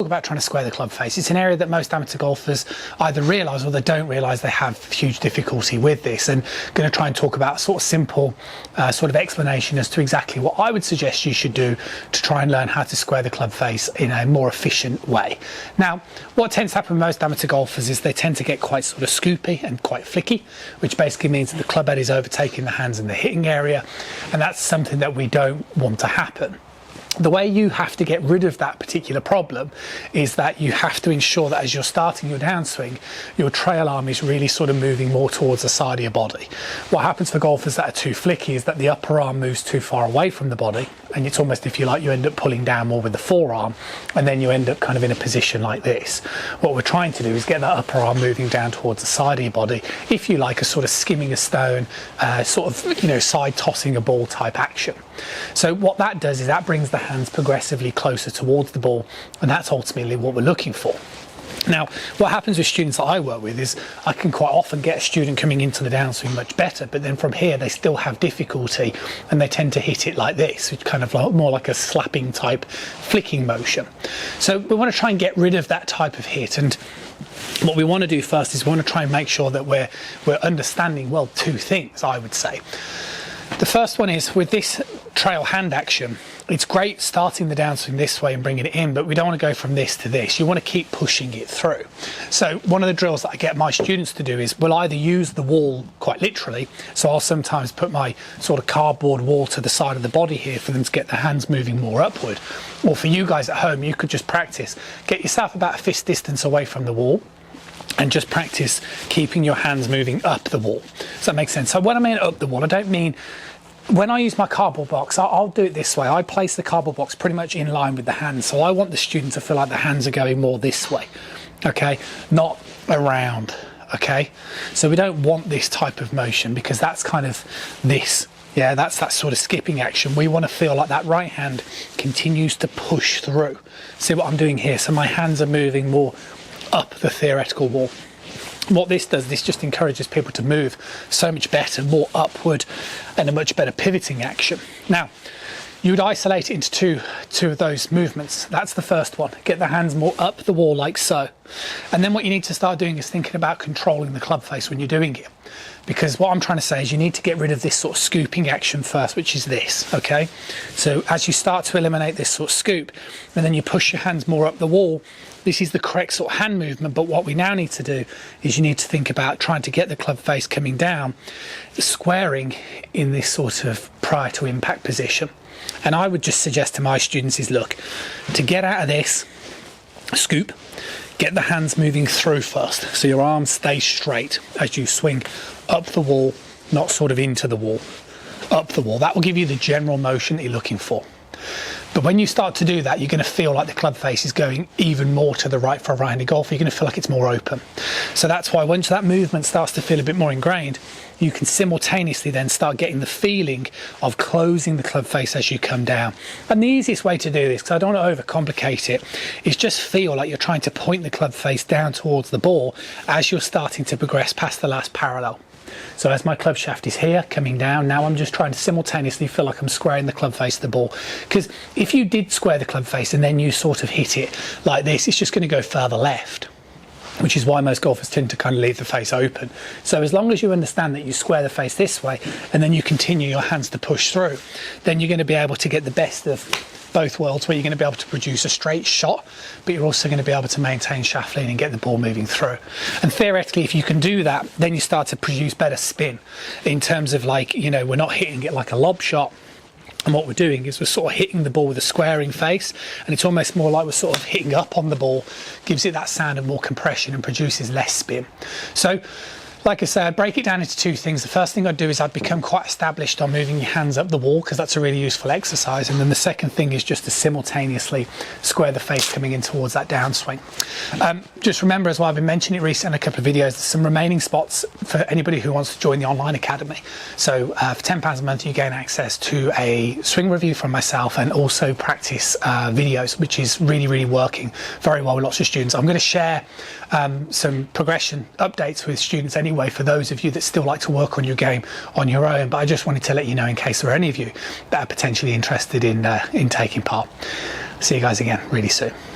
about trying to square the club face. It's an area that most amateur golfers either realise or they don't realise they have huge difficulty with this, and I'm going to try and talk about a sort of simple sort of explanation as to exactly what I would suggest you should do to try and learn how to square the club face in a more efficient way. Now, what tends to happen with most amateur golfers is they tend to get quite sort of scoopy and quite flicky, which basically means that the club head is overtaking the hands in the hitting area, and that's something that we don't want to happen. The way you have to get rid of that particular problem is that you have to ensure that as you're starting your downswing, your trail arm is really sort of moving more towards the side of your body. What happens for golfers that are too flicky is that the upper arm moves too far away from the body, and it's almost, if you like, you end up pulling down more with the forearm, and then you end up kind of in a position like this. What we're trying to do is get that upper arm moving down towards the side of your body, if you like, a sort of skimming a stone, sort of, you know, side tossing a ball type action. So what that does is that brings the hands progressively closer towards the ball, and that's ultimately what we're looking for. Now, what happens with students that I work with is I can quite often get a student coming into the downswing much better, but then from here they still have difficulty and they tend to hit it like this, which kind of like, more like a slapping type flicking motion. So we want to try and get rid of that type of hit, and what we want to do first is we want to try and make sure that we're understanding, well, two things, I would say. The first one is with this trail hand action, it's great starting the downswing this way and bringing it in, but we don't want to go from this to this. You want to keep pushing it through. So one of the drills that I get my students to do is we'll either use the wall quite literally, so I'll sometimes put my sort of cardboard wall to the side of the body here for them to get the hands moving more upward. Or for you guys at home, you could just practice. Get yourself about a fist distance away from the wall and just practice keeping your hands moving up the wall. Does that make sense? So when I mean up the wall, I don't mean, when I use my cardboard box, I'll do it this way. I place the cardboard box pretty much in line with the hands. So I want the student to feel like the hands are going more this way, okay? Not around, okay? So we don't want this type of motion because that's kind of this. Yeah, that's that sort of skipping action. We want to feel like that right hand continues to push through. See what I'm doing here? So my hands are moving more up the theoretical wall. What this does, this just encourages people to move so much better, more upward, and a much better pivoting action. Now, you would isolate it into two of those movements. That's the first one. Get the hands more up the wall like so. And then what you need to start doing is thinking about controlling the club face when you're doing it. Because what I'm trying to say is you need to get rid of this sort of scooping action first, which is this, okay? So as you start to eliminate this sort of scoop, and then you push your hands more up the wall, this is the correct sort of hand movement. But what we now need to do is you need to think about trying to get the club face coming down, squaring in this sort of prior to impact position. And I would just suggest to my students is, look, to get out of this scoop, get the hands moving through first, so your arms stay straight as you swing up the wall, not sort of into the wall, up the wall. That will give you the general motion that you're looking for. But when you start to do that, you're going to feel like the club face is going even more to the right for a right-handed golfer. You're going to feel like it's more open. So that's why once that movement starts to feel a bit more ingrained, you can simultaneously then start getting the feeling of closing the club face as you come down. And the easiest way to do this, because I don't want to overcomplicate it, is just feel like you're trying to point the club face down towards the ball as you're starting to progress past the last parallel. So as my club shaft is here, coming down, now I'm just trying to simultaneously feel like I'm squaring the club face of the ball. Because if you did square the club face and then you sort of hit it like this, it's just going to go further left, which is why most golfers tend to kind of leave the face open. So as long as you understand that you square the face this way and then you continue your hands to push through, then you're going to be able to get the best of both worlds, where you're going to be able to produce a straight shot, but you're also going to be able to maintain shaft lean and get the ball moving through. And theoretically, if you can do that, then you start to produce better spin in terms of, like, you know, we're not hitting it like a lob shot. And what we're doing is we're sort of hitting the ball with a squaring face, and it's almost more like we're sort of hitting up on the ball, gives it that sound of more compression and produces less spin. So, like I said, I'd break it down into two things. The first thing I'd do is I'd become quite established on moving your hands up the wall, because that's a really useful exercise. And then the second thing is just to simultaneously square the face coming in towards that downswing. Just remember as well, I've been mentioning it recently in a couple of videos, there's some remaining spots for anybody who wants to join the online academy. So for £10 a month, you gain access to a swing review from myself and also practice videos, which is really, really working very well with lots of students. I'm going to share some progression updates with students anyway, for those of you that still like to work on your game on your own. But I just wanted to let you know in case there are any of you that are potentially interested in taking part. See you guys again really soon.